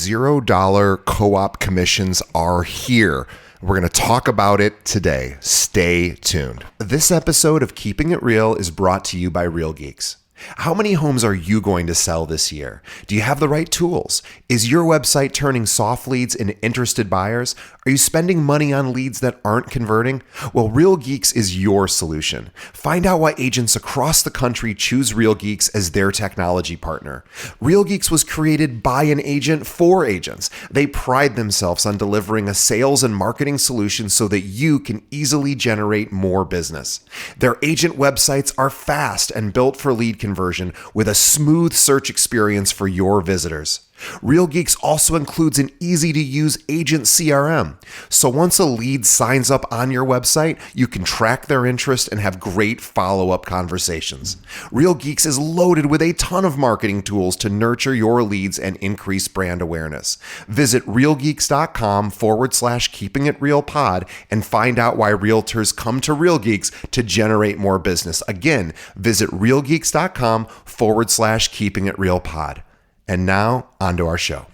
$0 co-op commissions are here. We're going to talk about it today. Stay tuned. This episode of Keeping It Real is brought to you by Real Geeks. How many homes are you going to sell this year? Do you have the right tools? Is your website turning soft leads into interested buyers? Are you spending money on leads that aren't converting? Well, Real Geeks is your solution. Find out why agents across the country choose Real Geeks as their technology partner. Real Geeks was created by an agent for agents. They pride themselves on delivering a sales and marketing solution so that you can easily generate more business. Their agent websites are fast and built for lead conversion with a smooth search experience for your visitors. Real Geeks also includes an easy-to-use agent CRM. So once a lead signs up on your website, you can track their interest and have great follow-up conversations. Real Geeks is loaded with a ton of marketing tools to nurture your leads and increase brand awareness. Visit realgeeks.com/keepingitrealpod and find out why realtors come to Real Geeks to generate more business. Again, visit realgeeks.com/keepingitrealpod. And now, onto our show.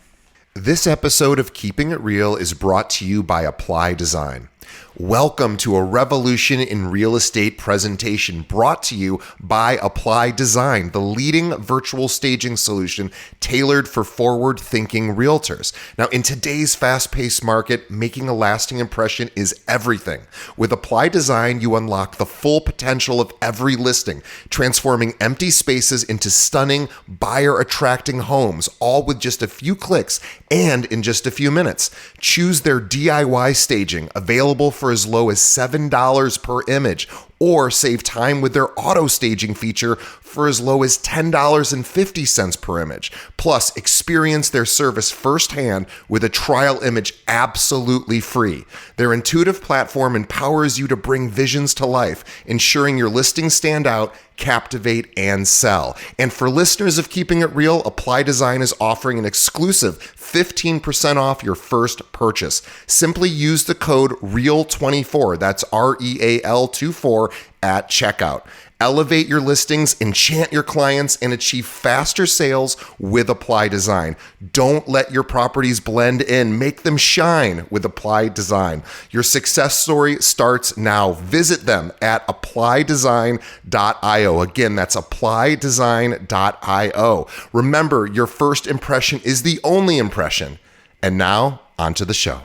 This episode of Keeping It Real is brought to you by Apply Design. Welcome to a revolution in real estate presentation brought to you by Apply Design, the leading virtual staging solution tailored for forward-thinking realtors. Now, in today's fast-paced market, making a lasting impression is everything. With Apply Design, you unlock the full potential of every listing, transforming empty spaces into stunning, buyer-attracting homes, all with just a few clicks and in just a few minutes. Choose their DIY staging, available for as low as $7 per image, or save time with their auto staging feature for as low as $10.50 per image. Plus, experience their service firsthand with a trial image absolutely free. Their intuitive platform empowers you to bring visions to life, ensuring your listings stand out, captivate, and sell. And for listeners of Keeping It Real, Apply Design is offering an exclusive 15% off your first purchase. Simply use the code REAL24, that's REAL24, at checkout. Elevate your listings, enchant your clients, and achieve faster sales with Apply Design. Don't let your properties blend in. Make them shine with Apply Design. Your success story starts now. Visit them at applydesign.io. Again, that's applydesign.io. Remember, your first impression is the only impression. And now, onto the show.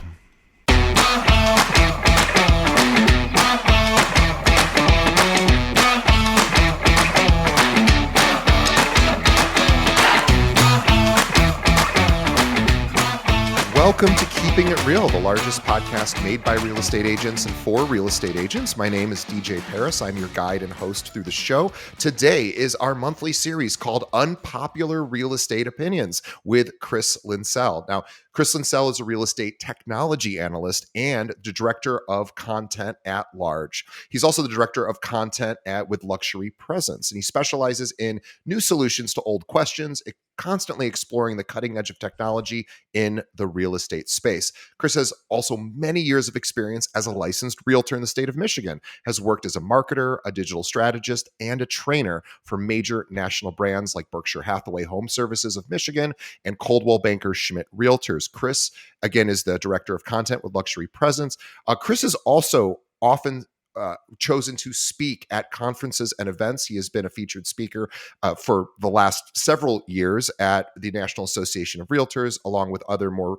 Welcome to Keeping It Real, the largest podcast made by real estate agents and for real estate agents. My name is DJ Paris. I'm your guide and host through the show. Today is our monthly series called Unpopular Real Estate Opinions with Chris Linsell. Now, Chris Linsell is a real estate technology analyst and the director of content at large. He's also the director of content with Luxury Presence, and he specializes in new solutions to old questions, constantly exploring the cutting edge of technology in the real estate space. Chris has also many years of experience as a licensed realtor in the state of Michigan, has worked as a marketer, a digital strategist, and a trainer for major national brands like Berkshire Hathaway Home Services of Michigan and Coldwell Banker Schmidt Realtors. Chris, again, is the director of content with Luxury Presence. Chris is also often chosen to speak at conferences and events. He has been a featured speaker for the last several years at the National Association of Realtors, along with other more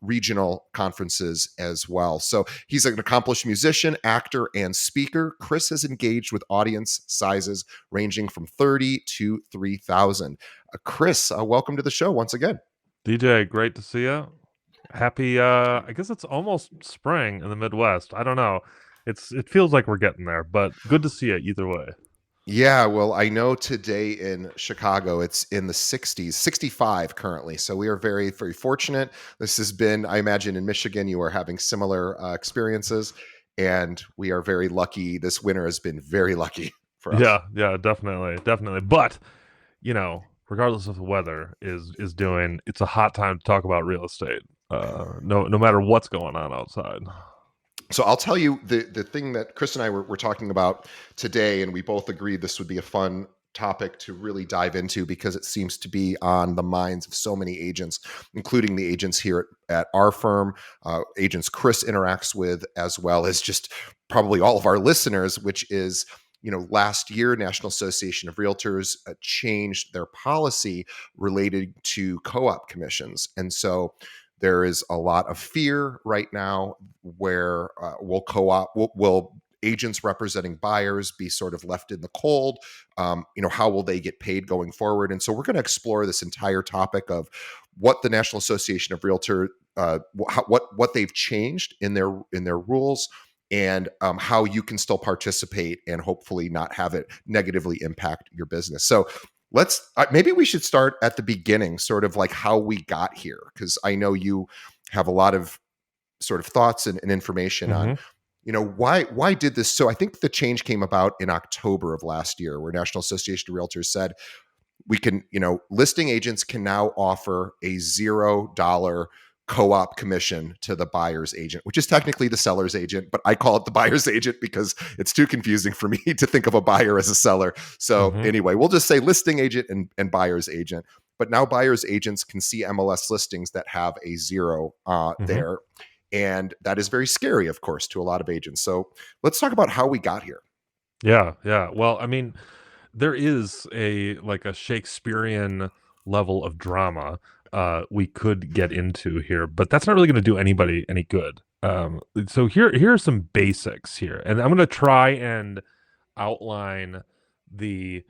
regional conferences as well. So he's an accomplished musician, actor, and speaker. Chris has engaged with audience sizes ranging from 30 to 3,000. Chris, welcome to the show once again. DJ, great to see you. Happy, I guess it's almost spring in the Midwest. I don't know. It feels like we're getting there, but good to see you either way. Yeah, well, I know today in Chicago, it's in the 60s, 65 currently. So we are very, very fortunate. This has been, I imagine in Michigan, you are having similar experiences, and we are very lucky. This winter has been very lucky for us. Yeah, definitely. But, regardless of the weather is doing, it's a hot time to talk about real estate. No matter what's going on outside. So I'll tell you the thing that Chris and I were talking about today, and we both agreed this would be a fun topic to really dive into because it seems to be on the minds of so many agents, including the agents here at our firm, agents Chris interacts with, as well as just probably all of our listeners, which is, last year, National Association of Realtors changed their policy related to co-op commissions. And so there is a lot of fear right now where will agents representing buyers be sort of left in the cold? How will they get paid going forward? And so we're going to explore this entire topic of what the National Association of Realtors, what they've changed in their rules, and how you can still participate and hopefully not have it negatively impact your business. So maybe we should start at the beginning, sort of like how we got here, because I know you have a lot of sort of thoughts and information on, Mm-hmm. why did this. So I think the change came about in October of last year, where National Association of Realtors said we can, listing agents can now offer a $0 co-op commission to the buyer's agent, which is technically the seller's agent, but I call it the buyer's agent because it's too confusing for me to think of a buyer as a seller. So Mm-hmm. anyway, we'll just say listing agent and buyer's agent. But now buyer's agents can see MLS listings that have a zero Mm-hmm. there. And that is very scary, of course, to a lot of agents. So let's talk about how we got here. Yeah, yeah. Well, I mean, there is a Shakespearean level of drama we could get into here, but that's not really going to do anybody any good. So here are some basics here, and I'm going to try and outline the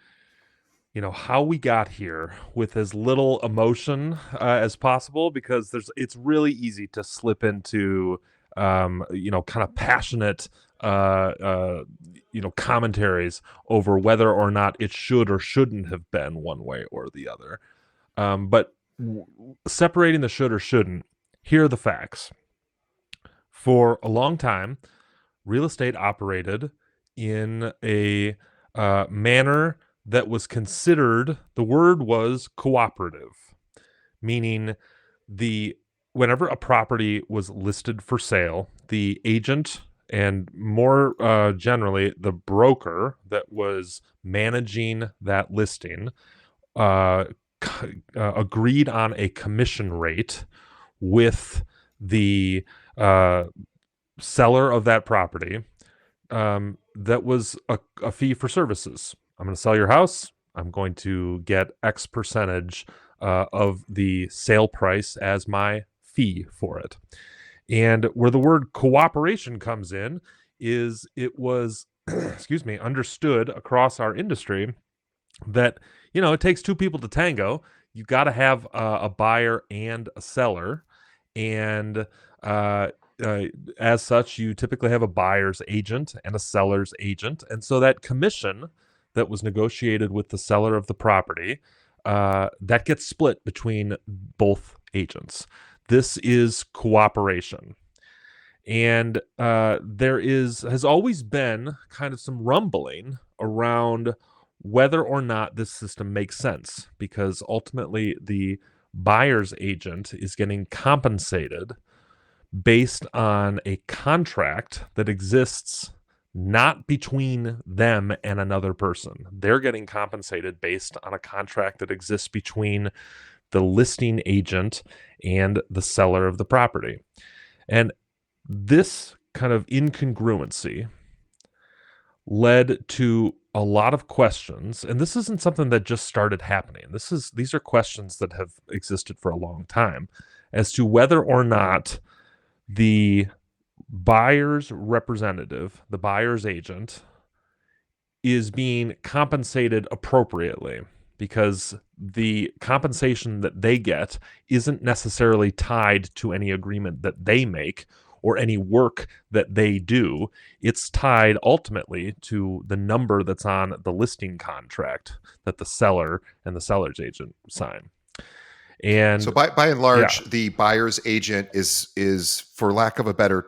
how we got here with as little emotion as possible, because it's really easy to slip into kind of passionate commentaries over whether or not it should or shouldn't have been one way or the other. But separating the should or shouldn't, here are the facts. For a long time, real estate operated in a manner that was considered, the word was cooperative, meaning the whenever a property was listed for sale, the agent and more generally the broker that was managing that listing uh, agreed on a commission rate with the uh, seller of that property, that was a fee for services. I'm going to sell your house. I'm going to get X percentage of the sale price as my fee for it. And where the word cooperation comes in is it was, excuse me, understood across our industry that, it takes two people to tango. You've got to have a buyer and a seller. And uh, uh, as such, you typically have a buyer's agent and a seller's agent. And so that commission that was negotiated with the seller of the property, that gets split between both agents. This is cooperation. And has always been kind of some rumbling around whether or not this system makes sense, because ultimately the buyer's agent is getting compensated based on a contract that exists not between them and another person. They're getting compensated based on a contract that exists between the listing agent and the seller of the property. And this kind of incongruency led to a lot of questions, and this isn't something that just started happening. These are questions that have existed for a long time, as to whether or not the buyer's representative, the buyer's agent, is being compensated appropriately, because the compensation that they get isn't necessarily tied to any agreement that they make or any work that they do. It's tied ultimately to the number that's on the listing contract that the seller and the seller's agent sign. So And by and yeah, large, the buyer's agent is, for lack of a better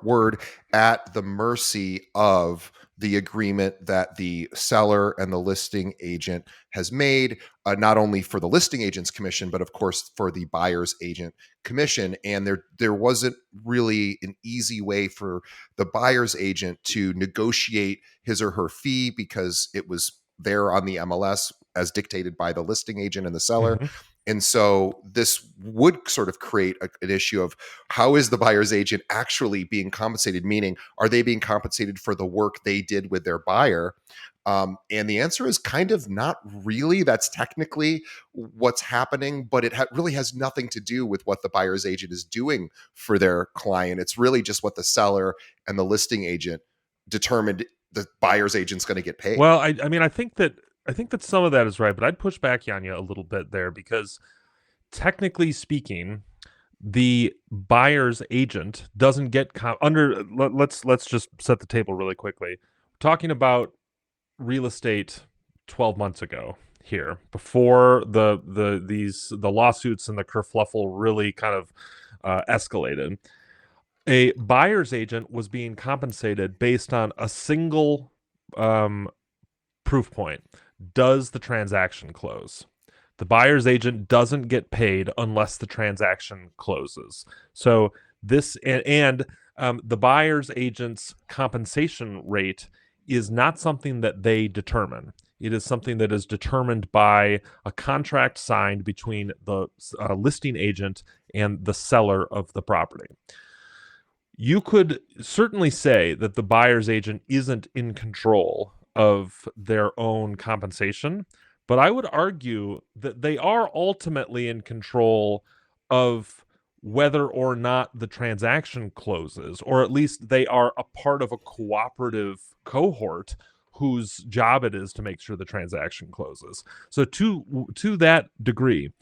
word, at the mercy of the agreement that the seller and the listing agent has made, not only for the listing agent's commission, but of course for the buyer's agent commission. And there wasn't really an easy way for the buyer's agent to negotiate his or her fee, because it was there on the MLS as dictated by the listing agent and the seller. Mhm. And so this would sort of create an issue of how is the buyer's agent actually being compensated? Meaning, are they being compensated for the work they did with their buyer? And the answer is kind of not really. That's technically what's happening, but it really has nothing to do with what the buyer's agent is doing for their client. It's really just what the seller and the listing agent determined the buyer's agent's going to get paid. Well, I mean, I think that some of that is right, but I'd push back on you a little bit there because technically speaking, the buyer's agent doesn't get let's just set the table really quickly. We're talking about real estate 12 months ago here before the lawsuits and the kerfluffle really kind of escalated. A buyer's agent was being compensated based on a single um, proof point. Does the transaction close? The buyer's agent doesn't get paid unless the transaction closes. So this and the buyer's agent's compensation rate is not something that they determine. It is something that is determined by a contract signed between the listing agent and the seller of the property. You could certainly say that the buyer's agent isn't in control of their own compensation, but I would argue that they are ultimately in control of whether or not the transaction closes, or at least they are a part of a cooperative cohort whose job it is to make sure the transaction closes. So to that degree,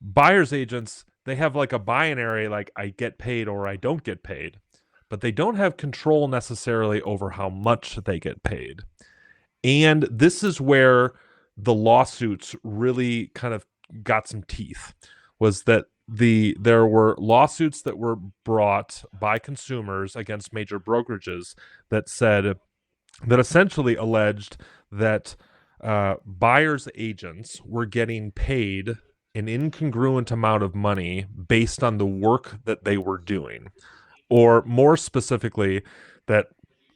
buyer's agents, they have like a binary, like I get paid or I don't get paid, but they don't have control necessarily over how much they get paid. And this is where the lawsuits really kind of got some teeth, was that there were lawsuits that were brought by consumers against major brokerages that said that essentially alleged that buyers agents were getting paid an incongruent amount of money based on the work that they were doing, or more specifically, that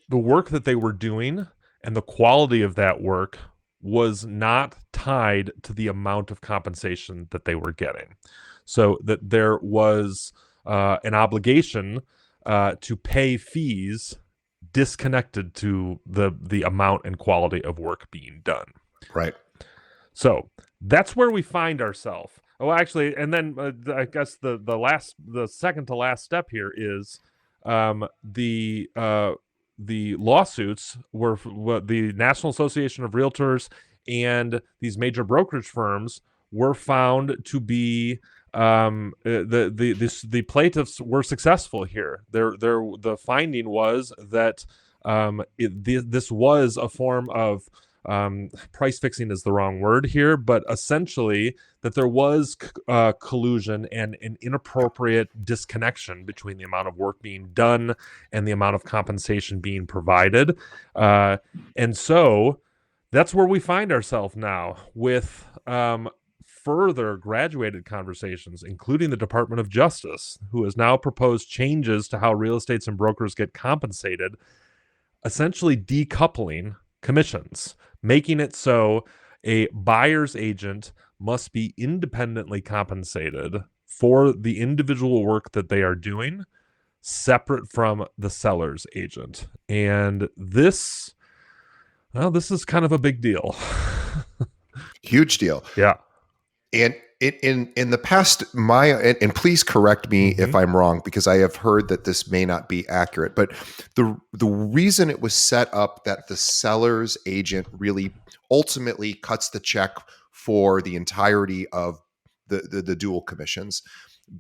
the work that they were doing and the quality of that work was not tied to the amount of compensation that they were getting. So that there was an obligation to pay fees disconnected to the amount and quality of work being done. Right. So that's where we find ourselves. Oh, actually, and then I guess the second to last step here is the lawsuits were what the National Association of Realtors and these major brokerage firms were found to be the plaintiffs were successful here. The finding was that this was a form of price fixing is the wrong word here, but essentially that there was collusion and an inappropriate disconnection between the amount of work being done and the amount of compensation being provided. And so that's where we find ourselves now with further graduated conversations, including the Department of Justice, who has now proposed changes to how real estates and brokers get compensated, essentially decoupling commissions, making it so a buyer's agent must be independently compensated for the individual work that they are doing, separate from the seller's agent. And this is kind of a big deal. Huge deal. Yeah. And in the past, and please correct me if I'm wrong, because I have heard that this may not be accurate, but the reason it was set up that the seller's agent really ultimately cuts the check for the entirety of the dual commissions,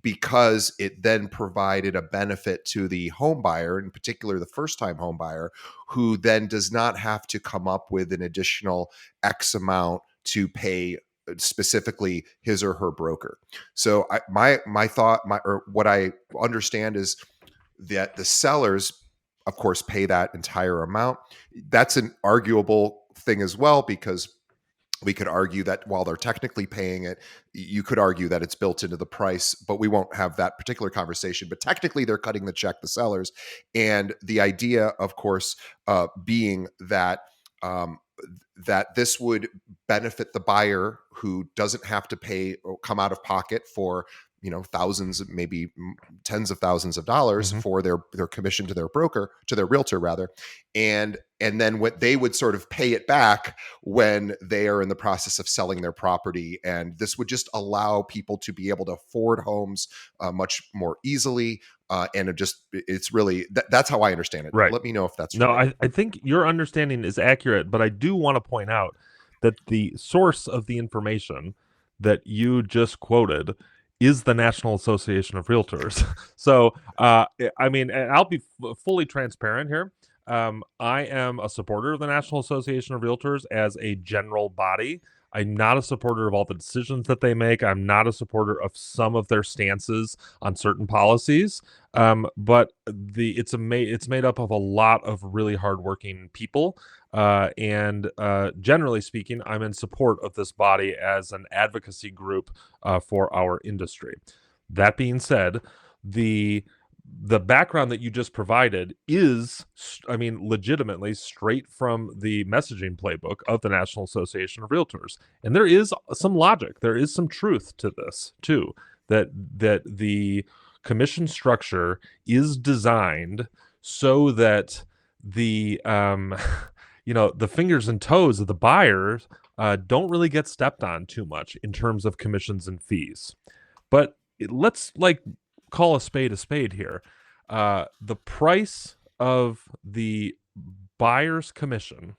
because it then provided a benefit to the home buyer, in particular the first time home buyer, who then does not have to come up with an additional X amount to pay specifically his or her broker. So my thought, or what I understand is that the sellers, of course, pay that entire amount. That's an arguable thing as well, because we could argue that while they're technically paying it, you could argue that it's built into the price, but we won't have that particular conversation. But technically, they're cutting the check, the sellers. And the idea, of course, being that that this would benefit the buyer who doesn't have to pay or come out of pocket for thousands, maybe tens of thousands of dollars Mhm. for their commission to their broker, to their realtor rather, and then what they would sort of pay it back when they are in the process of selling their property. And this would just allow people to be able to afford homes much more easily. And it's really that's how I understand it. Right. Let me know if that's No, right. I think your understanding is accurate, but I do want to point out that the source of the information that you just quoted is the National Association of Realtors. So, I mean, and I'll be fully transparent here. I am a supporter of the National Association of Realtors as a general body. I'm not a supporter of all the decisions that they make. I'm not a supporter of some of their stances on certain policies. But it's made up of a lot of really hardworking people, and generally speaking, I'm in support of this body as an advocacy group for our industry. That being said, the the background that you just provided is, I mean, legitimately straight from the messaging playbook of the National Association of Realtors, and there is some logic, there is some truth to this too. That the commission structure is designed so that the the fingers and toes of the buyers don't really get stepped on too much in terms of commissions and fees. But let's call a spade here. The price of the buyer's commission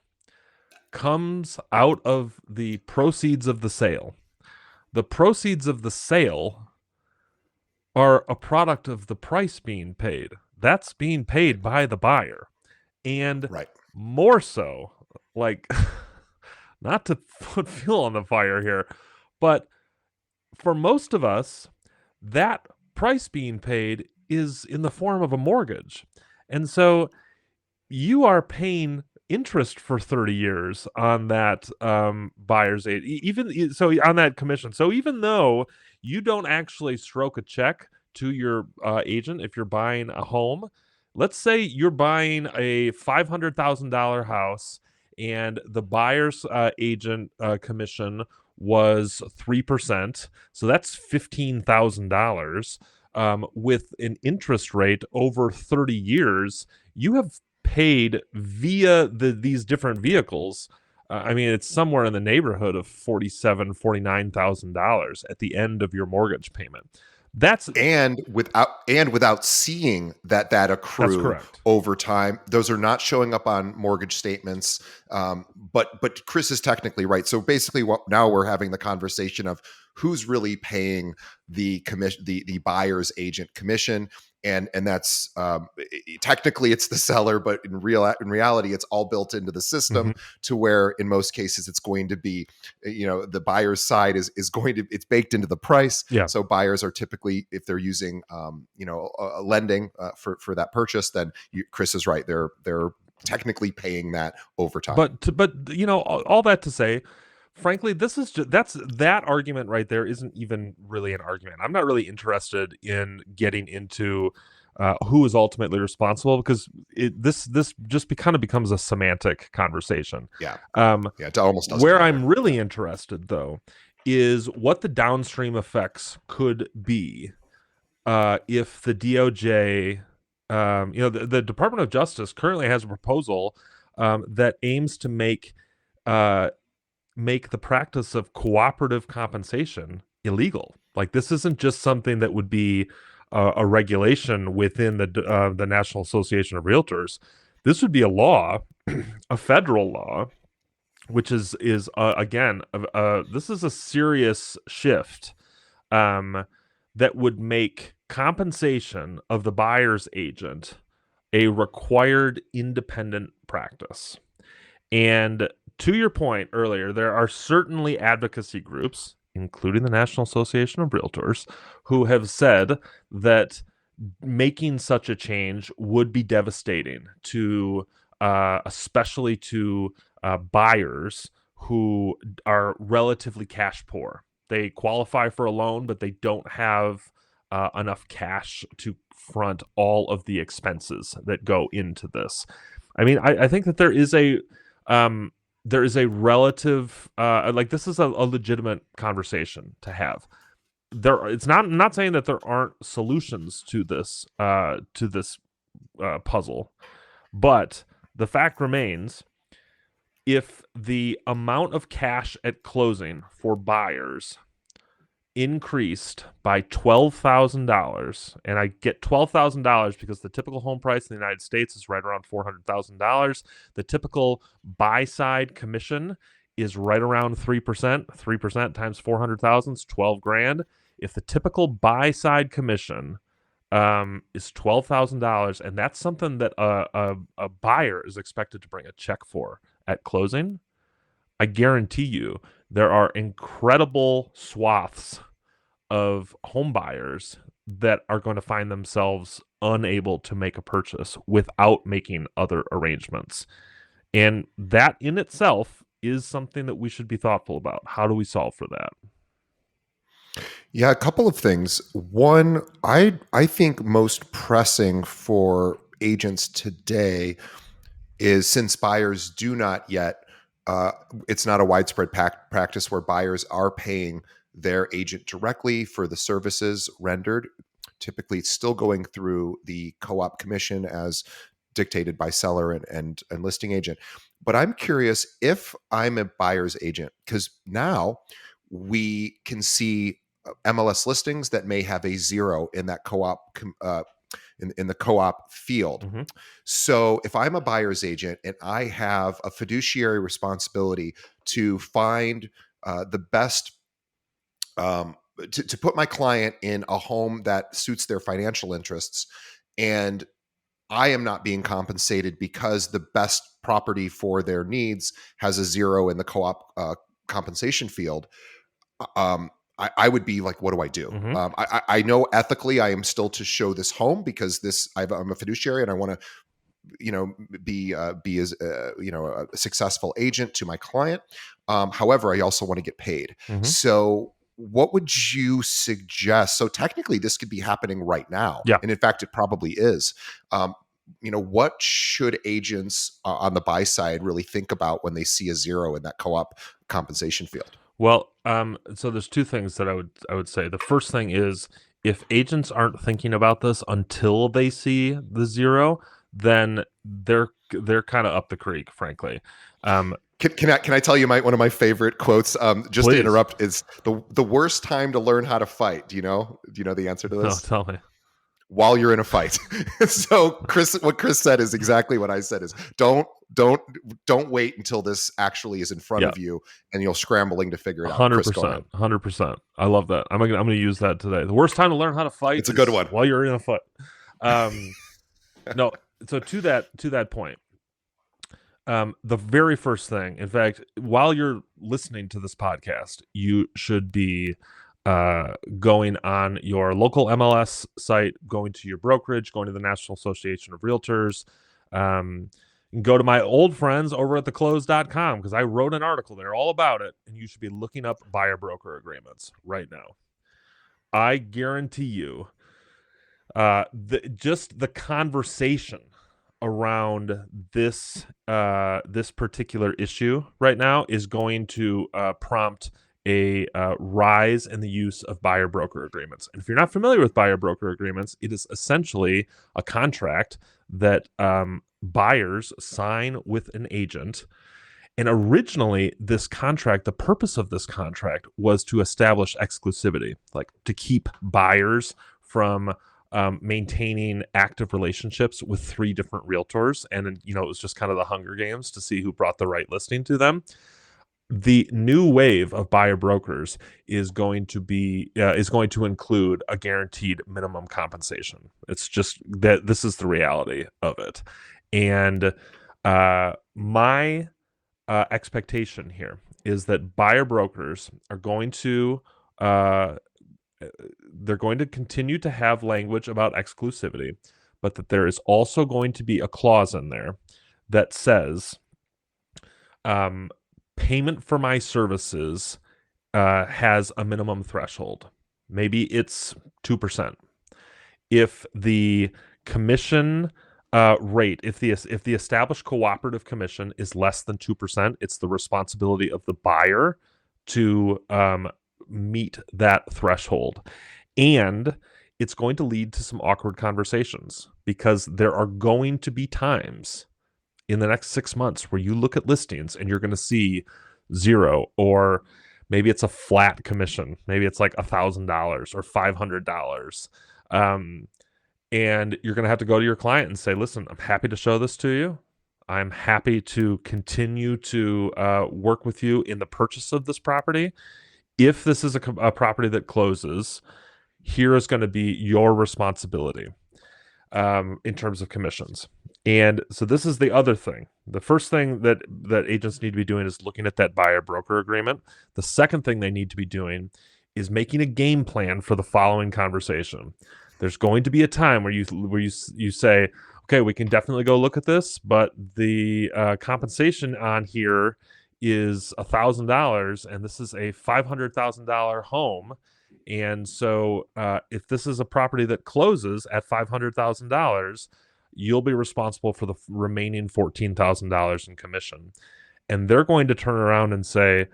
comes out of the proceeds of the sale. The proceeds of the sale are a product of the price being paid. That's being paid by the buyer. And Right. more so, like, not to put fuel on the fire here, but for most of us, that price being paid is in the form of a mortgage. And so you are paying interest for 30 years on that buyer's aid, even so on that commission. So even though you don't actually stroke a check to your agent if you're buying a home, let's say you're buying a $500,000 house and the buyer's agent commission was 3%. So that's $15,000 with an interest rate over 30 years. You have paid via these different vehicles. I mean, it's somewhere in the neighborhood of $47,000-$49,000 at the end of your mortgage payment. That's Without seeing that accrue correct. over time. Those are not showing up on mortgage statements. But Chris is technically right. So basically, now we're having the conversation of who's really paying the commission, the buyer's agent commission, and that's technically it's the seller, but in reality, it's all built into the system to where in most cases it's going to be, the buyer's side is going to, it's baked into the price. Yeah. So buyers are typically, if they're using lending for that purchase, then Chris is right. They're technically paying that over time. But all that to say, frankly, this is just that argument right there isn't even really an argument. I'm not really interested in getting into who is ultimately responsible, because this just kind of becomes a semantic conversation. Yeah. Um, Yeah, it almost doesn't where matter. I'm really interested, though, is what the downstream effects could be if the DOJ, the Department of Justice currently has a proposal that aims to make the practice of cooperative compensation illegal. Like, this isn't just something that would be a regulation within the National Association of Realtors. This would be a law, a federal law, which is again, this is a serious shift that would make compensation of the buyer's agent a required independent practice. And to your point earlier, there are certainly advocacy groups, including the National Association of Realtors, who have said that making such a change would be devastating to, especially to buyers who are relatively cash poor. They qualify for a loan, but they don't have enough cash to front all of the expenses that go into this. I mean, I think that there is there is a relative like this is a legitimate conversation to have. It's not saying that there aren't solutions to this puzzle, but the fact remains, if the amount of cash at closing for buyers increased by $12,000, and I get $12,000 because the typical home price in the United States is right around $400,000. The typical buy side commission is right around 3%. 3% times 400,000 is 12 grand. If the typical buy side commission is $12,000, and that's something that a buyer is expected to bring a check for at closing, I guarantee you there are incredible swaths of home buyers that are going to find themselves unable to make a purchase without making other arrangements. And that in itself is something that we should be thoughtful about. How do we solve for that? Yeah, a couple of things. One, I think most pressing for agents today is, since buyers do not yet, it's not a widespread practice where buyers are paying their agent directly for the services rendered. Typically, it's still going through the co-op commission as dictated by seller and listing agent. But I'm curious, if I'm a buyer's agent, because now we can see MLS listings that may have a zero in that co-op in the co-op field. Mm-hmm. So if I'm a buyer's agent and I have a fiduciary responsibility to find the best, to put my client in a home that suits their financial interests, and I am not being compensated because the best property for their needs has a zero in the co-op compensation field, I would be like, what do I do? Mm-hmm. I know ethically I am still to show this home because I'm a fiduciary and I want to, be as a successful agent to my client. However, I also want to get paid. Mm-hmm. So what would you suggest? So technically this could be happening right now. Yeah. And in fact, it probably is. What should agents on the buy side really think about when they see a zero in that co-op compensation field? Well, so there's two things that I would say. The first thing is, if agents aren't thinking about this until they see the zero, then they're kind of up the creek, frankly. Can I tell you one of my favorite quotes? Just Please. to interrupt, is the worst time to learn how to fight. Do you know the answer to this? No, tell me. While you're in a fight. So what Chris said is exactly what I said: is don't wait until this actually is in front of you and you're scrambling to figure it out. 100%, 100%. I love that. I'm gonna use that today. The worst time to learn how to fight. It's a good one. While you're in a fight. No. So to that point, the very first thing, in fact, while you're listening to this podcast, you should be going on your local MLS site, going to your brokerage, going to the National Association of Realtors. Go to my old friends over at theclose.com, because I wrote an article there all about it, and you should be looking up buyer broker agreements right now. I guarantee you, just the conversation around this particular issue right now is going to prompt a rise in the use of buyer broker agreements. And if you're not familiar with buyer broker agreements, it is essentially a contract that buyers sign with an agent. And originally, this contract, the purpose of this contract was to establish exclusivity, like to keep buyers from maintaining active relationships with 3 different realtors. And, it was just kind of the Hunger Games to see who brought the right listing to them. The new wave of buyer brokers is going to include a guaranteed minimum compensation. It's just that this is the reality of it. And my expectation here is that buyer brokers are going to they're going to continue to have language about exclusivity, but that there is also going to be a clause in there that says payment for my services has a minimum threshold. Maybe it's 2%. If the commission rate, if the established cooperative commission is less than 2%, it's the responsibility of the buyer to meet that threshold. And it's going to lead to some awkward conversations because there are going to be times in the next 6 months where you look at listings and you're going to see zero, or maybe it's a flat commission. Maybe it's like $1,000 or $500. And you're going to have to go to your client and say, listen, I'm happy to show this to you. I'm happy to continue to work with you in the purchase of this property. If this is a property that closes, here is going to be your responsibility in terms of commissions. And so this is the other thing. The first thing that agents need to be doing is looking at that buyer broker agreement. The second thing they need to be doing is making a game plan for the following conversation. There's going to be a time where you say, okay, we can definitely go look at this, but the compensation on here is $1,000, and this is a $500,000 home. And so if this is a property that closes at $500,000, you'll be responsible for the remaining $14,000 in commission. And they're going to turn around and say,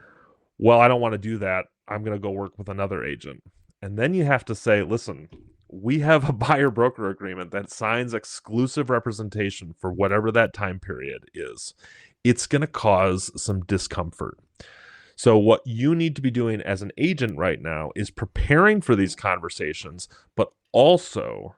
well, I don't want to do that. I'm going to go work with another agent. And then you have to say, listen, we have a buyer broker agreement that signs exclusive representation for whatever that time period is. It's going to cause some discomfort. So what you need to be doing as an agent right now is preparing for these conversations, but also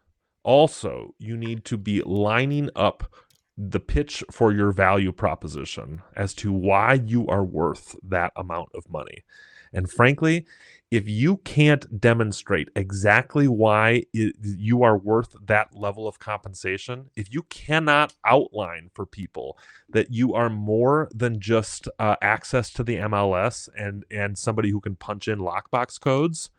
you need to be lining up the pitch for your value proposition as to why you are worth that amount of money. And frankly, if you can't demonstrate exactly why you are worth that level of compensation, if you cannot outline for people that you are more than just access to the MLS and somebody who can punch in lockbox codes,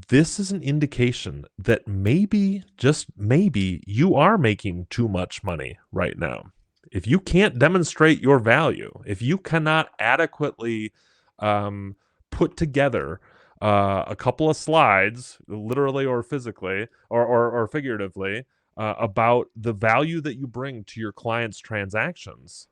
this is an indication that maybe, just maybe, you are making too much money right now. If you can't demonstrate your value, if you cannot adequately put together a couple of slides, literally or physically or figuratively, about the value that you bring to your clients' transactions,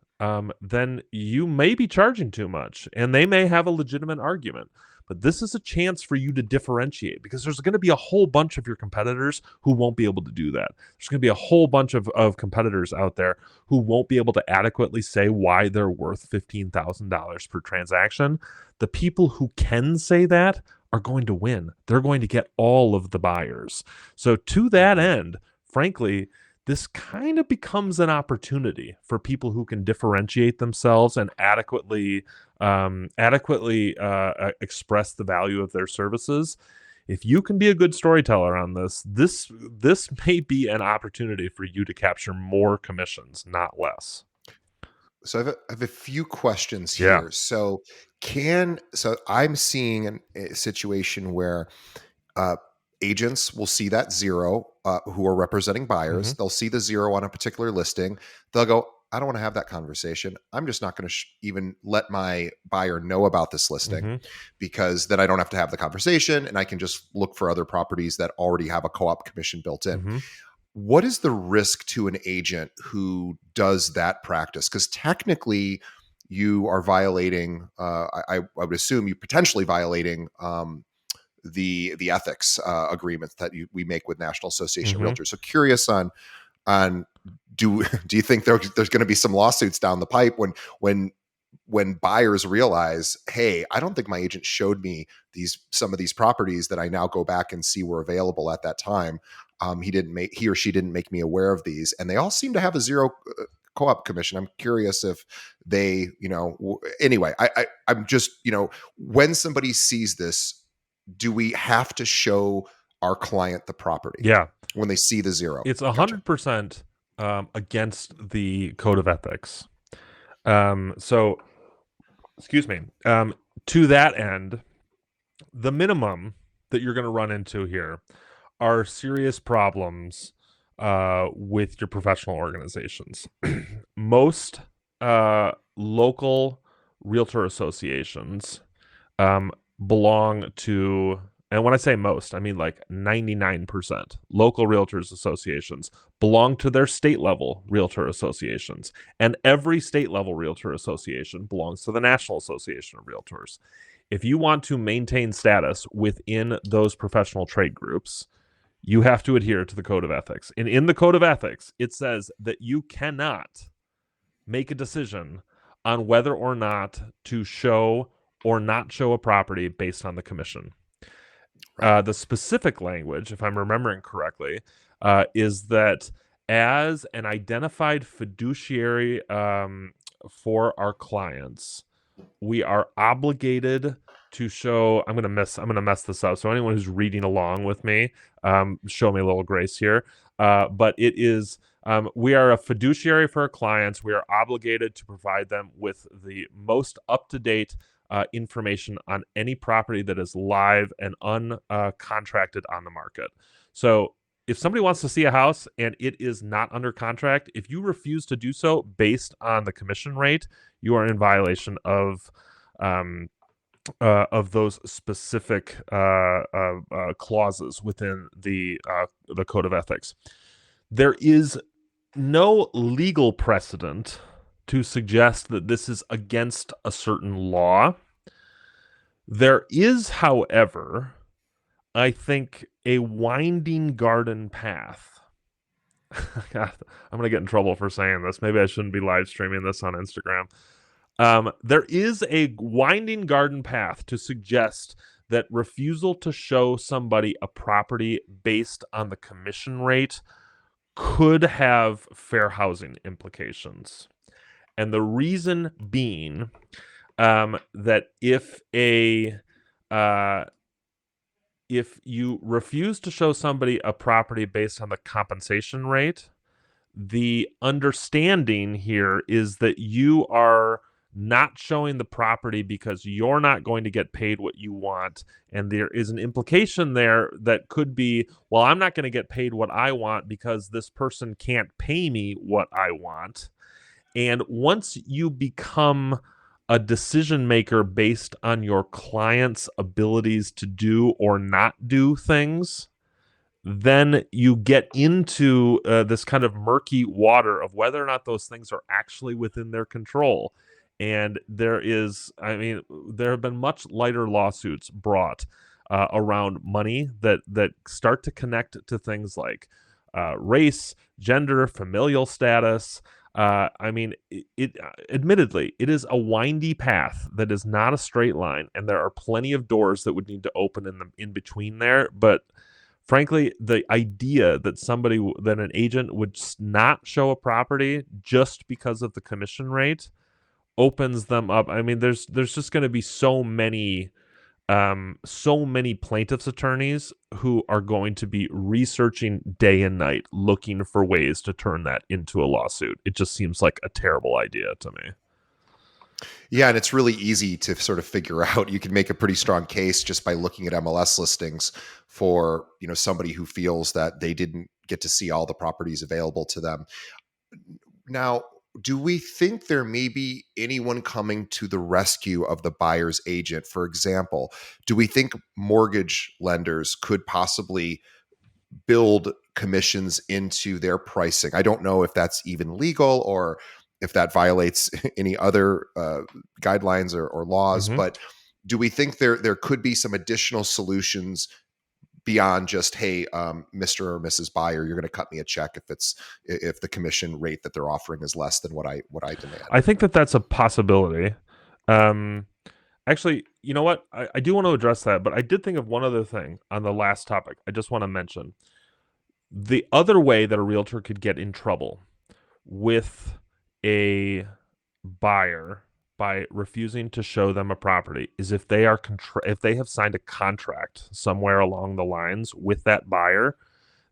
then you may be charging too much, and they may have a legitimate argument. But this is a chance for you to differentiate, because there's going to be a whole bunch of your competitors who won't be able to do that. There's going to be a whole bunch of competitors out there who won't be able to adequately say why they're worth $15,000 per transaction. The people who can say that are going to win. They're going to get all of the buyers. So to that end, frankly, this kind of becomes an opportunity for people who can differentiate themselves and adequately express the value of their services. If you can be a good storyteller on this may be an opportunity for you to capture more commissions, not less. So I have a few questions here. Yeah. So I'm seeing a situation where agents will see that zero who are representing buyers. Mm-hmm. They'll see the zero on a particular listing. They'll go, I don't want to have that conversation. I'm just not going to even let my buyer know about this listing, Mm-hmm. because then I don't have to have the conversation, and I can just look for other properties that already have a co-op commission built in. Mm-hmm. What is the risk to an agent who does that practice? Because technically you are violating, I would assume you potentially violating the ethics agreements that we make with National Association of Mm-hmm. Realtors. So curious on do you think there's going to be some lawsuits down the pipe when buyers realize, hey, I don't think my agent showed me some of these properties that I now go back and see were available at that time. He or she didn't make me aware of these, and they all seem to have a zero co-op commission. I'm curious if they, anyway, I'm just, when somebody sees this, do we have to show our client the property? Yeah. When they see the zero? It's 100% against the code of ethics. So, excuse me. To that end, the minimum that you're going to run into here are serious problems with your professional organizations. Most local realtor associations belong to and when I say most, I mean like 99%, local realtors associations belong to their state level realtor associations. And every state level realtor association belongs to the National Association of Realtors. If you want to maintain status within those professional trade groups, you have to adhere to the code of ethics. And in the code of ethics, it says that you cannot make a decision on whether or not to show or not show a property based on the commission. Right. The specific language, if I'm remembering correctly, is that as an identified fiduciary for our clients, we are obligated to show. I'm gonna mess this up. So anyone who's reading along with me, show me a little grace here. But it is. We are a fiduciary for our clients. We are obligated to provide them with the most up-to-date information on any property that is live and uncontracted on the market. So if somebody wants to see a house and it is not under contract, if you refuse to do so based on the commission rate, you are in violation of those specific clauses within the code of ethics. There is no legal precedent to suggest that this is against a certain law. There is, however, I think, a winding garden path. God, I'm going to get in trouble for saying this. Maybe I shouldn't be live streaming this on Instagram. There is a winding garden path to suggest that refusal to show somebody a property based on the commission rate could have fair housing implications. And the reason being that if you refuse to show somebody a property based on the compensation rate, the understanding here is that you are not showing the property because you're not going to get paid what you want. And there is an implication there that could be, well, I'm not going to get paid what I want because this person can't pay me what I want. And once you become a decision maker based on your client's abilities to do or not do things, then you get into this kind of murky water of whether or not those things are actually within their control. And there have been much lighter lawsuits brought around money that start to connect to things like race, gender, familial status. Admittedly, it is a windy path that is not a straight line, and there are plenty of doors that would need to open in between there. But frankly, the idea that an agent would not show a property just because of the commission rate opens them up. I mean, there's just going to be so many plaintiffs' attorneys who are going to be researching day and night, looking for ways to turn that into a lawsuit. It just seems like a terrible idea to me. Yeah, and it's really easy to sort of figure out. You can make a pretty strong case just by looking at MLS listings for, somebody who feels that they didn't get to see all the properties available to them. Now, do we think there may be anyone coming to the rescue of the buyer's agent? For example, do we think mortgage lenders could possibly build commissions into their pricing? I don't know if that's even legal or if that violates any other guidelines or laws, Mm-hmm. but do we think there could be some additional solutions beyond just, hey, Mr. or Mrs. Buyer, you're going to cut me a check if the commission rate that they're offering is less than what I demand? I think that's a possibility. Actually, you know what? I do want to address that, but I did think of one other thing on the last topic. I just want to mention the other way that a realtor could get in trouble with a buyer by refusing to show them a property is if they have signed a contract somewhere along the lines with that buyer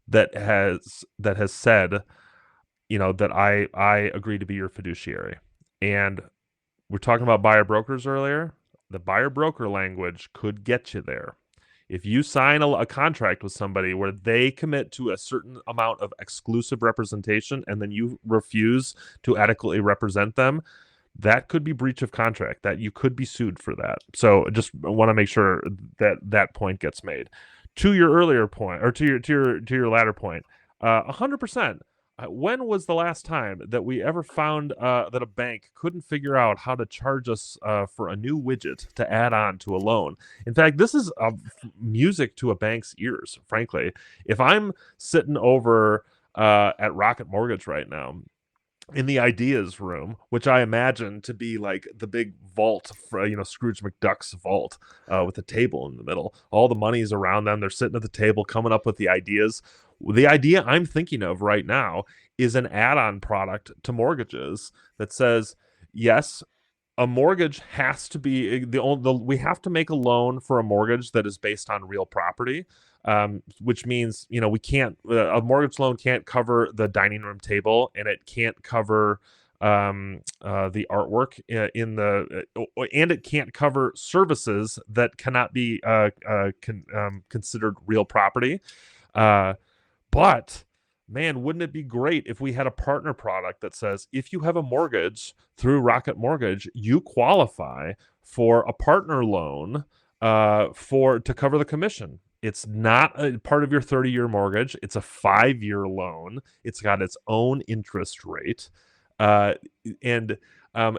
that has said, that I agree to be your fiduciary. And we're talking about buyer brokers earlier. The buyer broker language could get you there. If you sign a contract with somebody where they commit to a certain amount of exclusive representation and then you refuse to adequately represent them, that could be breach of contract, that you could be sued for that. So just want to make sure that that point gets made. To your earlier point, or to your latter point, 100%. When was the last time that we ever found that a bank couldn't figure out how to charge us for a new widget to add on to a loan? In fact, this is music to a bank's ears, frankly. If I'm sitting over at Rocket Mortgage right now in the ideas room, which I imagine to be like the big vault for, Scrooge McDuck's vault, with a table in the middle. All the money's around them. They're sitting at the table coming up with the ideas. The idea I'm thinking of right now is an add-on product to mortgages that says, yes, a mortgage has to be we have to make a loan for a mortgage that is based on real property, which means we can't a mortgage loan can't cover the dining room table, and it can't cover the artwork and it can't cover services that cannot be considered real property. But man, wouldn't it be great if we had a partner product that says if you have a mortgage through Rocket Mortgage, you qualify for a partner loan to cover the commission. It's not a part of your 30-year mortgage. It's a 5-year loan. It's got its own interest rate. And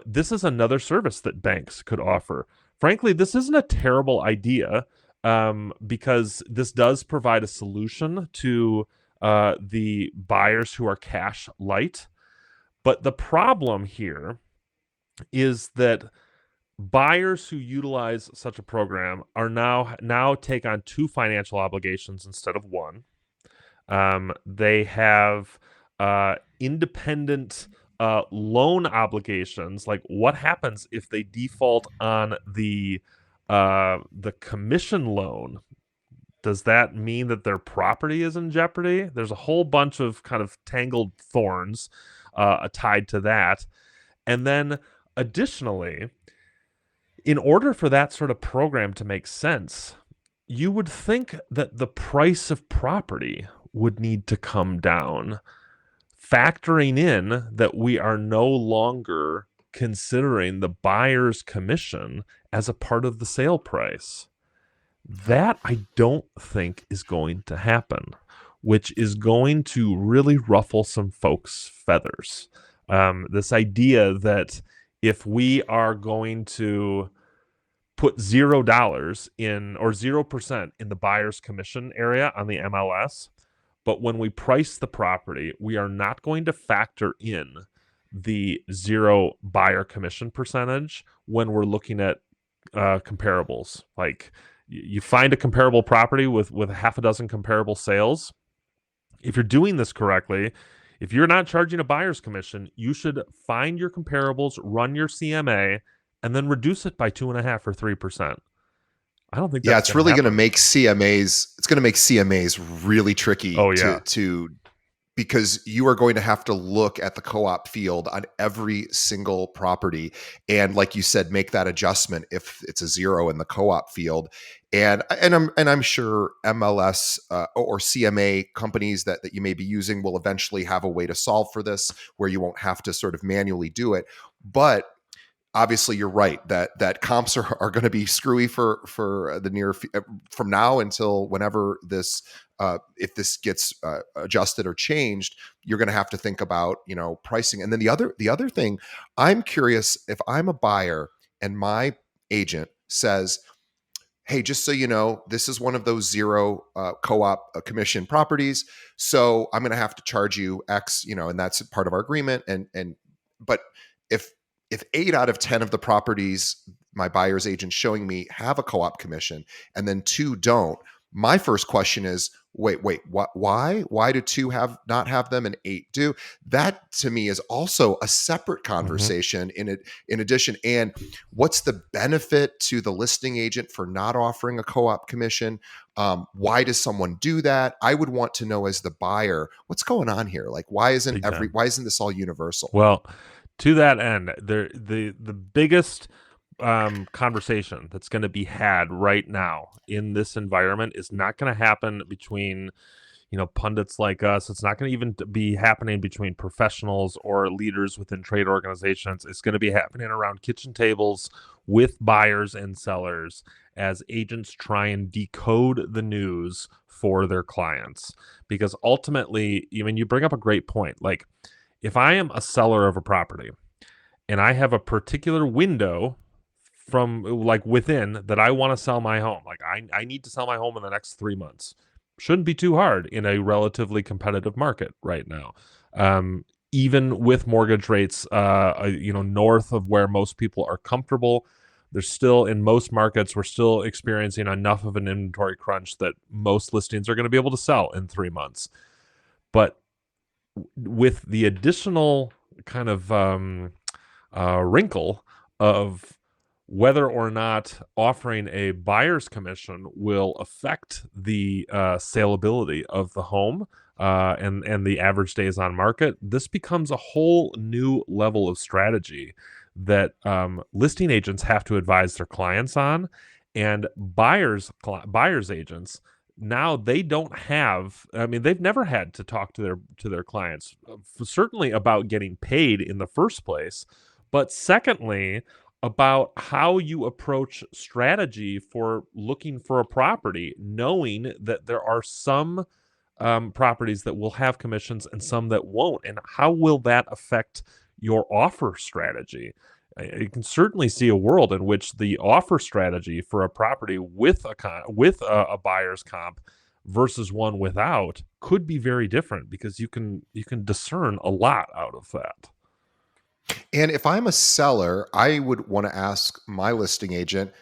this is another service that banks could offer. Frankly, this isn't a terrible idea, because this does provide a solution to the buyers who are cash light. But the problem here is that buyers who utilize such a program are now take on 2 financial obligations instead of 1. They have independent loan obligations. Like, what happens if they default on the commission loan? Does that mean that their property is in jeopardy? There's a whole bunch of kind of tangled thorns tied to that. And then additionally, in order for that sort of program to make sense, you would think that the price of property would need to come down, factoring in that we are no longer considering the buyer's commission as a part of the sale price. That I don't think is going to happen, which is going to really ruffle some folks' feathers. This idea that if we are going to put $0 in or 0% in the buyer's commission area on the MLS, but when we price the property, we are not going to factor in the 0 buyer commission percentage when we're looking at comparables. Like, you find a comparable property with a half a dozen comparable sales. If you're doing this correctly, if you're not charging a buyer's commission, you should find your comparables, run your CMA, and then reduce it by 2.5 or 3%. I don't think that's it's really going to happen. make CMAs. It's going to make CMAs really tricky Oh, yeah. to because you are going to have to look at the co-op field on every single property, and like you said, make that adjustment if it's a 0 in the co-op field. And I'm sure MLS or CMA companies that you may be using will eventually have a way to solve for this, where you won't have to sort of manually do it. But obviously, you're right that comps are going to be screwy for the from now until whenever this if this gets adjusted or changed. You're going to have to think about pricing. And then the other thing, I'm curious, if I'm a buyer and my agent says, hey, just so you know, this is one of those 0 co-op commission properties, so I'm going to have to charge you X, and that's part of our agreement. But if 8 out of 10 of the properties my buyer's agent showing me have a co-op commission and then 2 don't, my first question is, wait, why do 2 not have them and 8 do? That to me is also a separate conversation in addition. And what's the benefit to the listing agent for not offering a co-op commission? Why does someone do that? I would want to know, as the buyer, what's going on here? Like, why isn't this all universal? Well, to that end, the biggest conversation that's going to be had right now in this environment is not going to happen between pundits like us. It's not going to even be happening between professionals or leaders within trade organizations. It's going to be happening around kitchen tables with buyers and sellers as agents try and decode the news for their clients. Because ultimately, you bring up a great point. Like, if I am a seller of a property and I have a particular window from like within that I want to sell my home, like I need to sell my home in the next 3 months. Shouldn't be too hard in a relatively competitive market right now. Even with mortgage rates, north of where most people are comfortable, there's still, in most markets, we're still experiencing enough of an inventory crunch that most listings are going to be able to sell in 3 months. But with the additional kind of wrinkle of whether or not offering a buyer's commission will affect the saleability of the home and the average days on market, this becomes a whole new level of strategy that listing agents have to advise their clients on, and buyers agents now, they don't have, they've never had to talk to their clients, certainly about getting paid in the first place, but secondly about how you approach strategy for looking for a property, knowing that there are some properties that will have commissions and some that won't, and how will that affect your offer strategy? You can certainly see a world in which the offer strategy for a property with a buyer's comp versus one without could be very different, because you can discern a lot out of that. And if I'm a seller, I would want to ask my listing agent,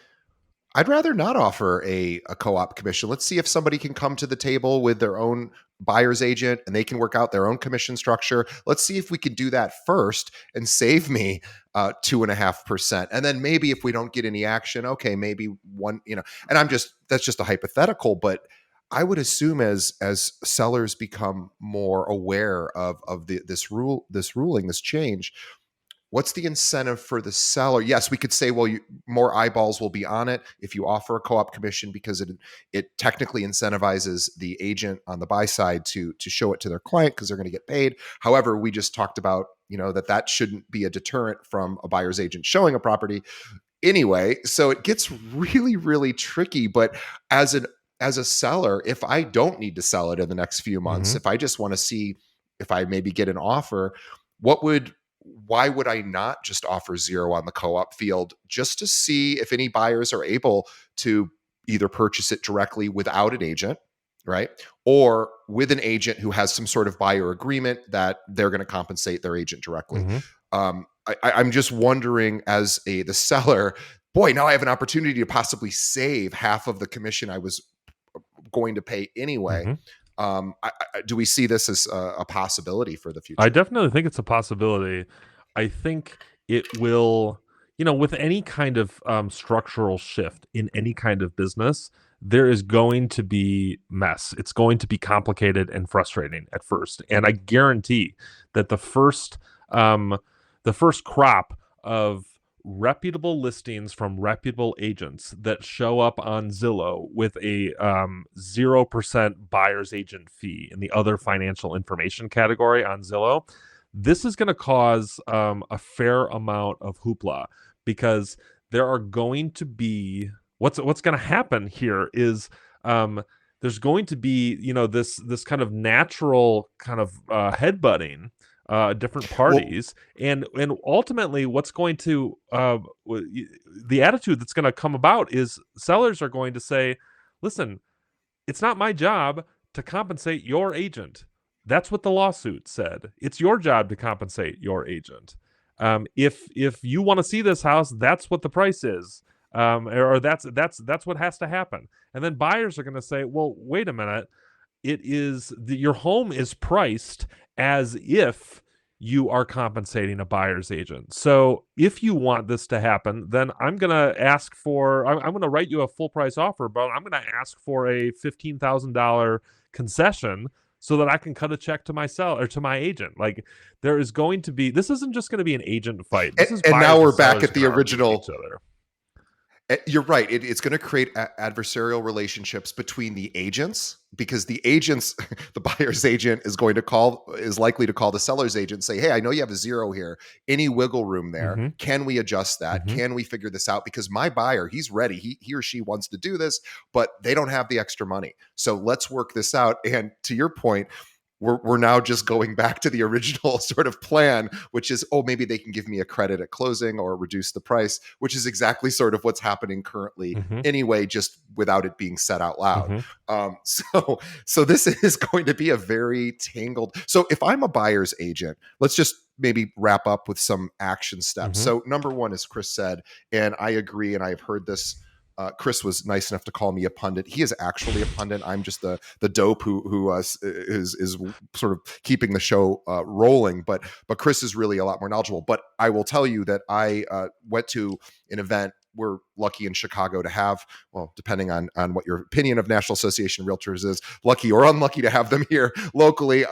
I'd rather not offer a co-op commission. Let's see if somebody can come to the table with their own buyer's agent and they can work out their own commission structure. Let's see if we can do that first and save me 2.5%. And then maybe if we don't get any action, okay, maybe one, and that's just a hypothetical, but I would assume as sellers become more aware of this ruling, this change, what's the incentive for the seller? Yes, we could say, well, more eyeballs will be on it if you offer a co-op commission, because it technically incentivizes the agent on the buy side to show it to their client because they're going to get paid. However, we just talked about that shouldn't be a deterrent from a buyer's agent showing a property anyway. So it gets really, really tricky. But as a seller, if I don't need to sell it in the next few months, if I just want to see if I maybe get an offer, why would I not just offer 0 on the co-op field, just to see if any buyers are able to either purchase it directly without an agent, right? Or with an agent who has some sort of buyer agreement that they're going to compensate their agent directly. I'm just wondering, as the seller, boy, now I have an opportunity to possibly save half of the commission I was going to pay anyway. Do we see this as a possibility for the future? I definitely think it's a possibility. I think it will, with any kind of structural shift in any kind of business, there is going to be mess. It's going to be complicated and frustrating at first. And I guarantee that the first crop of reputable listings from reputable agents that show up on Zillow with a 0% buyer's agent fee in the other financial information category on Zillow, this is going to cause a fair amount of hoopla, because there are going to be what's going to happen here is there's going to be this kind of natural kind of headbutting different parties, and ultimately what's going to the attitude that's going to come about is sellers are going to say, listen, it's not my job to compensate your agent. That's what the lawsuit said. It's your job to compensate your agent. If you want to see this house, that's what the price is, or that's what has to happen. And then buyers are going to say, well, wait a minute, your home is priced as if you are compensating a buyer's agent. So if you want this to happen, then I'm going to write you a full price offer, but I'm going to ask for a $15,000 concession so that I can cut a check to my seller or to my agent. Like, this isn't just going to be an agent fight. This is and now we're back at the original. You're right. It's going to create adversarial relationships between the agents, because the agents, the buyer's agent is likely to call the seller's agent and say, "Hey, I know you have a zero here. Any wiggle room there? Mm-hmm. Can we adjust that? Mm-hmm. Can we figure this out? Because my buyer, he's ready. He or she wants to do this, but they don't have the extra money. So let's work this out." And to your point, we're now just going back to the original sort of plan, which is, oh, maybe they can give me a credit at closing or reduce the price, which is exactly sort of what's happening currently Mm-hmm. anyway, just without it being said out loud. Mm-hmm. So this is going to be a very tangled. So if I'm a buyer's agent, let's just maybe wrap up with some action steps. Mm-hmm. So number one, as Chris said, and I agree, and I've heard this. Chris was nice enough to call me a pundit. He is actually a pundit. I'm just the dope who is sort of keeping the show rolling. But Chris is really a lot more knowledgeable. But I will tell you that I went to an event. We're lucky in Chicago to have, well, depending on what your opinion of National Association of Realtors is, lucky or unlucky to have them here locally.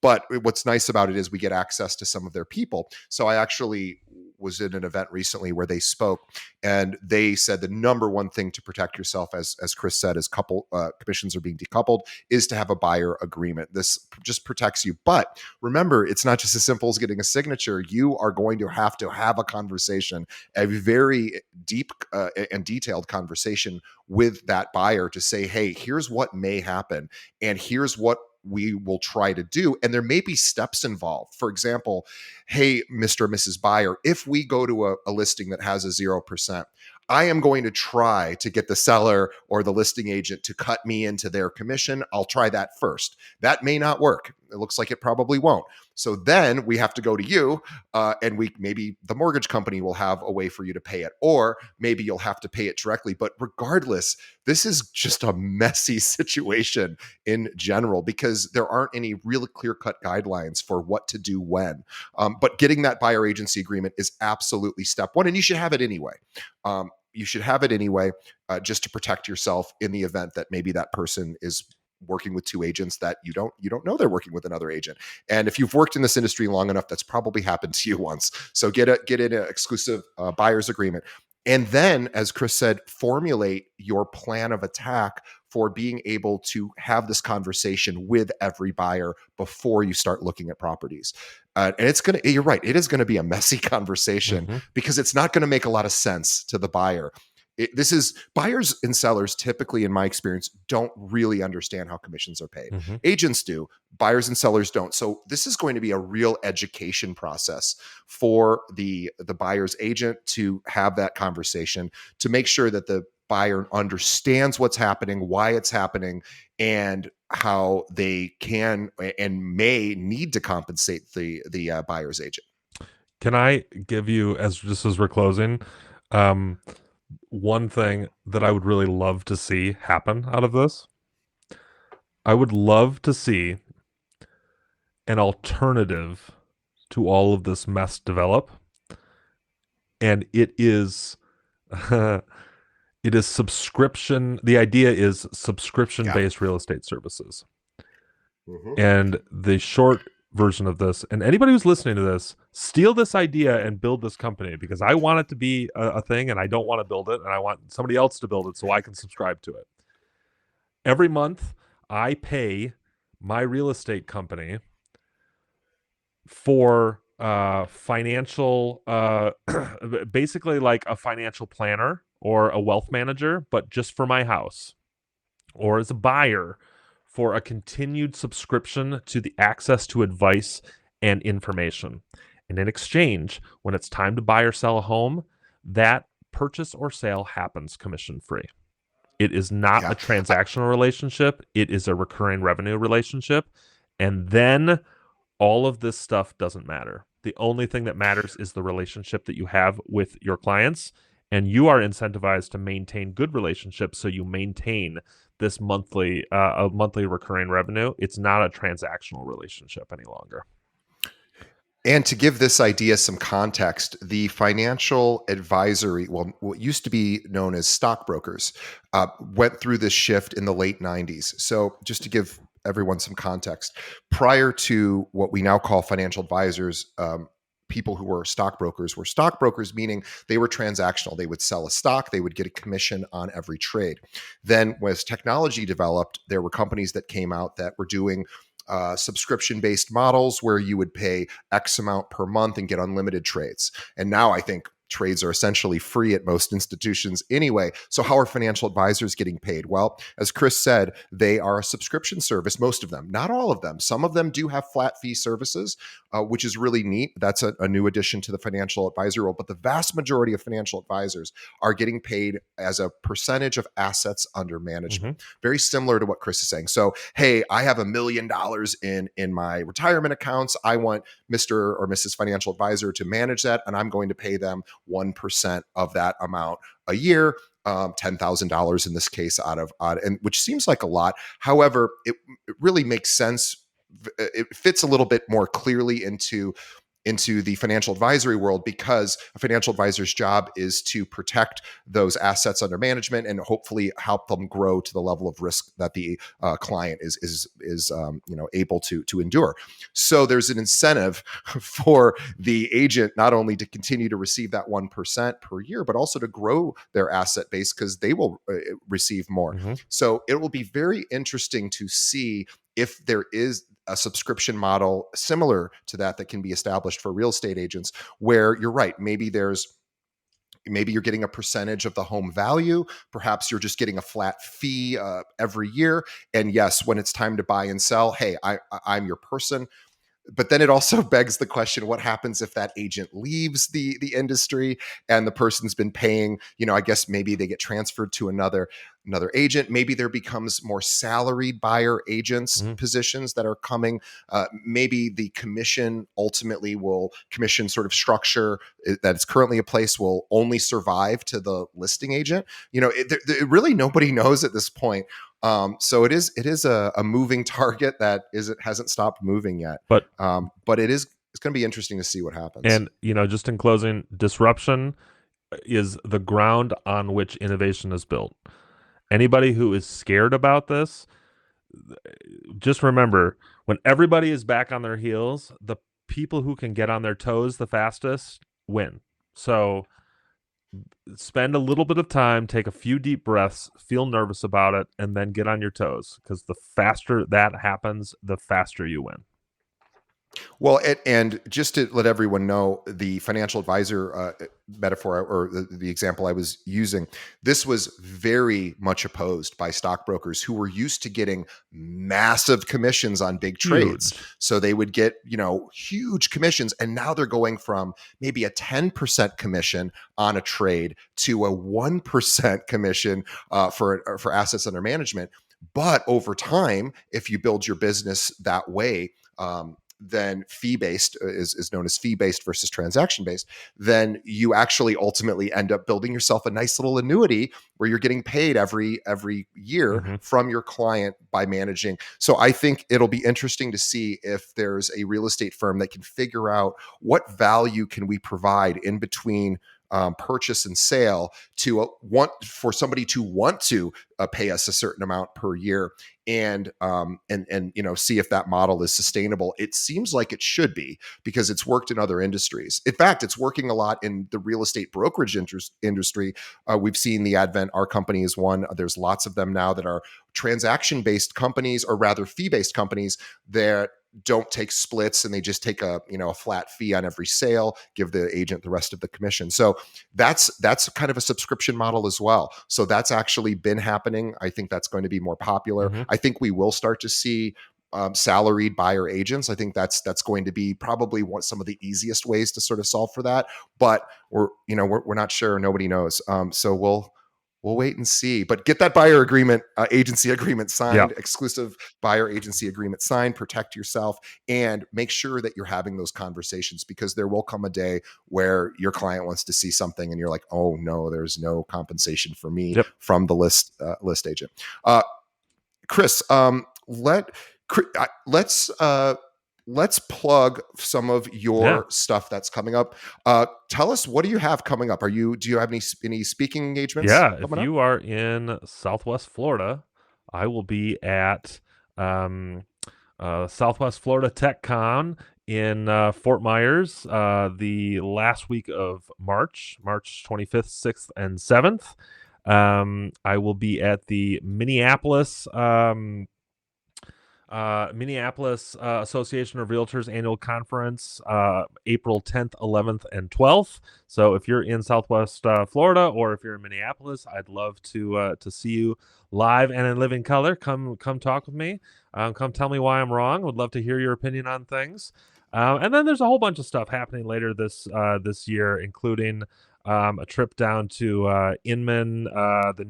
But what's nice about it is we get access to some of their people. So I actually was in an event recently where they spoke, and they said the number one thing to protect yourself, as Chris said, as commissions are being decoupled, is to have a buyer agreement. This just protects you. But remember, it's not just as simple as getting a signature. You are going to have a conversation, a very deep and detailed conversation with that buyer to say, hey, here's what may happen, and here's what we will try to do. And there may be steps involved. For example, hey, Mr. or Mrs. Buyer, if we go to a listing that has a 0%, I am going to try to get the seller or the listing agent to cut me into their commission. I'll try that first. That may not work. It looks like it probably won't. So then we have to go to you, and maybe the mortgage company will have a way for you to pay it, or maybe you'll have to pay it directly. But regardless, this is just a messy situation in general, because there aren't any really clear-cut guidelines for what to do when. But getting that buyer agency agreement is absolutely step one, and you should have it anyway. You should have it anyway, just to protect yourself in the event that maybe that person is working with two agents that you don't know they're working with another agent. And if you've worked in this industry long enough, that's probably happened to you once. So get an exclusive buyer's agreement. And then, as Chris said, formulate your plan of attack for being able to have this conversation with every buyer before you start looking at properties. And you're right, it is going to be a messy conversation, Mm-hmm. because it's not going to make a lot of sense to the buyer. This is buyers and sellers typically, in my experience, don't really understand how commissions are paid. Mm-hmm. Agents do, buyers and sellers don't. So this is going to be a real education process for the buyer's agent to have that conversation, to make sure that the buyer understands what's happening, why it's happening, and how they can and may need to compensate the buyer's agent. Can I give you, as just as we're closing, one thing that I would really love to see happen out of this? I would love to see an alternative to all of this mess develop, and it is it is subscription. The idea is subscription-based real estate services. Mm-hmm. And the short version of this, and anybody who's listening to this, steal this idea and build this company, because I want it to be a thing, and I don't want to build it, and I want somebody else to build it so I can subscribe to it. Every month, I pay my real estate company for financial, basically like a financial planner or a wealth manager, but just for my house, or as a buyer for a continued subscription to the access to advice and information. And in exchange, when it's time to buy or sell a home, that purchase or sale happens commission free. It is not a transactional relationship. It is a recurring revenue relationship. And then all of this stuff doesn't matter. The only thing that matters is the relationship that you have with your clients. And you are incentivized to maintain good relationships, so you maintain this monthly recurring revenue. It's not a transactional relationship any longer. And to give this idea some context, the financial advisory, well, what used to be known as stockbrokers, went through this shift in the late 90s. So just to give everyone some context, prior to what we now call financial advisors, people who were stockbrokers, meaning they were transactional. They would sell a stock, they would get a commission on every trade. Then, as technology developed, there were companies that came out that were doing subscription-based models where you would pay X amount per month and get unlimited trades. And now I think trades are essentially free at most institutions anyway. So how are financial advisors getting paid? Well, as Chris said, they are a subscription service, most of them, not all of them. Some of them do have flat fee services, which is really neat. That's a new addition to the financial advisor role. But the vast majority of financial advisors are getting paid as a percentage of assets under management. Very similar to what Chris is saying. So, hey, I have $1 million in my retirement accounts. I want Mr. or Mrs. Financial Advisor to manage that, and I'm going to pay them 1% of that amount a year, $10,000 in this case, and which seems like a lot. However, it really makes sense. It fits a little bit more clearly into the financial advisory world, because a financial advisor's job is to protect those assets under management and hopefully help them grow to the level of risk that the client is able to endure. So there's an incentive for the agent not only to continue to receive that 1% per year, but also to grow their asset base, because they will receive more. So it will be very interesting to see if there is a subscription model similar to that can be established for real estate agents, where you're right, maybe you're getting a percentage of the home value. Perhaps you're just getting a flat fee every year. And yes, when it's time to buy and sell, hey, I'm your person. But then it also begs the question, what happens if that agent leaves the industry and the person's been paying, I guess maybe they get transferred to another agent. Maybe there becomes more salaried buyer agents positions that are coming. Maybe the commission sort of structure that is currently in place will only survive to the listing agent. It really, nobody knows at this point. So it is a moving target that hasn't stopped moving yet. But it's going to be interesting to see what happens. And just in closing, disruption is the ground on which innovation is built. Anybody who is scared about this, just remember, when everybody is back on their heels, the people who can get on their toes the fastest win. So spend a little bit of time, take a few deep breaths, feel nervous about it, and then get on your toes, because the faster that happens, the faster you win. Well, and just to let everyone know, the financial advisor metaphor, or the example I was using, this was very much opposed by stockbrokers who were used to getting massive commissions on big trades. So they would get, huge commissions. And now they're going from maybe a 10% commission on a trade to a 1% commission for assets under management. But over time, if you build your business that way, then fee-based is known as fee-based versus transaction-based, then you actually ultimately end up building yourself a nice little annuity where you're getting paid every year from your client by managing. So I think it'll be interesting to see if there's a real estate firm that can figure out what value can we provide in between purchase and sale for somebody to want to pay us a certain amount per year, and see if that model is sustainable. It seems like it should be, because it's worked in other industries. In fact, it's working a lot in the real estate brokerage industry. We've seen the advent. Our company is one. There's lots of them now that are transaction-based companies, or rather fee-based companies, that don't take splits, and they just take a flat fee on every sale, give the agent the rest of the commission. So that's kind of a subscription model as well. So that's actually been happening. I think that's going to be more popular. I think we will start to see salaried buyer agents. I think that's going to be probably some of the easiest ways to sort of solve for that. But we're not sure. Nobody knows. So we'll wait and see. But get that buyer agreement, agency agreement signed, exclusive buyer agency agreement signed, protect yourself, and make sure that you're having those conversations, because there will come a day where your client wants to see something and you're like, oh no, there's no compensation for me from the list agent. Chris, let's plug some of your stuff that's coming up. Tell us, what do you have coming up? Do you have any speaking engagements? Yeah, if you are in Southwest Florida, I will be at Southwest Florida TechCon in Fort Myers the last week of March 25th, 6th, and 7th. I will be at the Minneapolis Association of Realtors annual conference, April 10th, 11th, and 12th. So if you're in Southwest Florida, or if you're in Minneapolis, I'd love to see you live and in living color. Come talk with me. Come tell me why I'm wrong. Would love to hear your opinion on things. And then there's a whole bunch of stuff happening later this year, including a trip down to Inman, the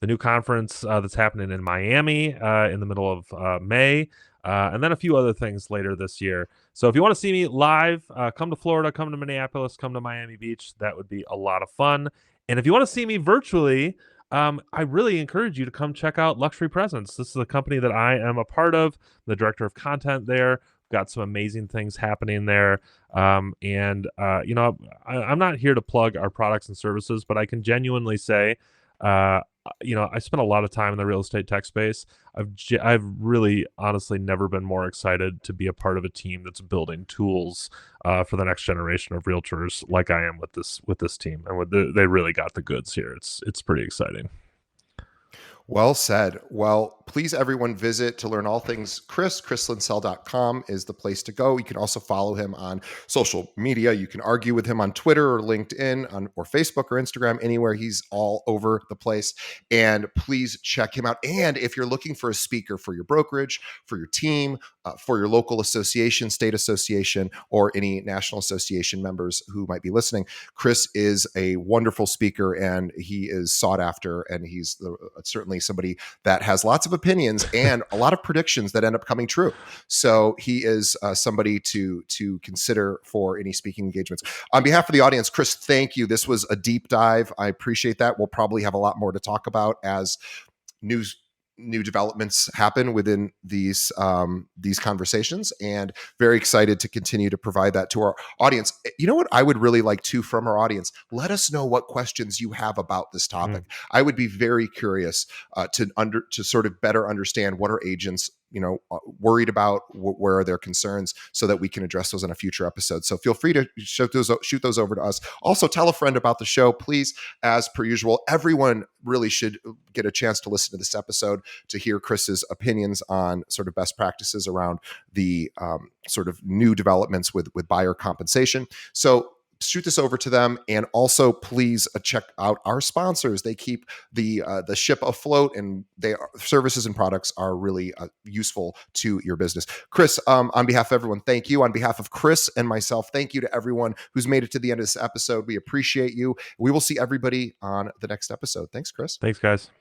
new conference that's happening in Miami in the middle of May, and then a few other things later this year. So if you want to see me live, come to Florida, come to Minneapolis, come to Miami Beach. That would be a lot of fun. And if you want to see me virtually, I really encourage you to come check out Luxury Presence. This is a company that I am a part of, the director of content there. Got some amazing things happening there. I'm not here to plug our products and services, but I can genuinely say, I spent a lot of time in the real estate tech space. I've really honestly never been more excited to be a part of a team that's building tools for the next generation of realtors, like I am with this team, and they really got the goods here. It's pretty exciting. Well said. Well, please everyone visit to learn all things Chris. ChrisLinsell.com is the place to go. You can also follow him on social media. You can argue with him on Twitter or LinkedIn or Facebook or Instagram, anywhere. He's all over the place. And please check him out. And if you're looking for a speaker for your brokerage, for your team, for your local association, state association, or any national association members who might be listening, Chris is a wonderful speaker, and he is sought after, and he's certainly somebody that has lots of opinions and a lot of predictions that end up coming true. So he is somebody to consider for any speaking engagements. On behalf of the audience, Chris, thank you. This was a deep dive. I appreciate that. We'll probably have a lot more to talk about as new developments happen within these conversations, and very excited to continue to provide that to our audience. You know what I would really like to from our audience? Let us know what questions you have about this topic. I would be very curious to sort of better understand what are agents worried about, where are their concerns, so that we can address those in a future episode. So feel free to shoot those over to us. Also, tell a friend about the show, please. As per usual, everyone really should get a chance to listen to this episode to hear Chris's opinions on sort of best practices around the sort of new developments with buyer compensation. So shoot this over to them, and also please check out our sponsors. They keep the ship afloat, and their services and products are really useful to your business. Chris, on behalf of everyone, thank you. On behalf of Chris and myself, thank you to everyone who's made it to the end of this episode. We appreciate you. We will see everybody on the next episode. Thanks, Chris. Thanks, guys.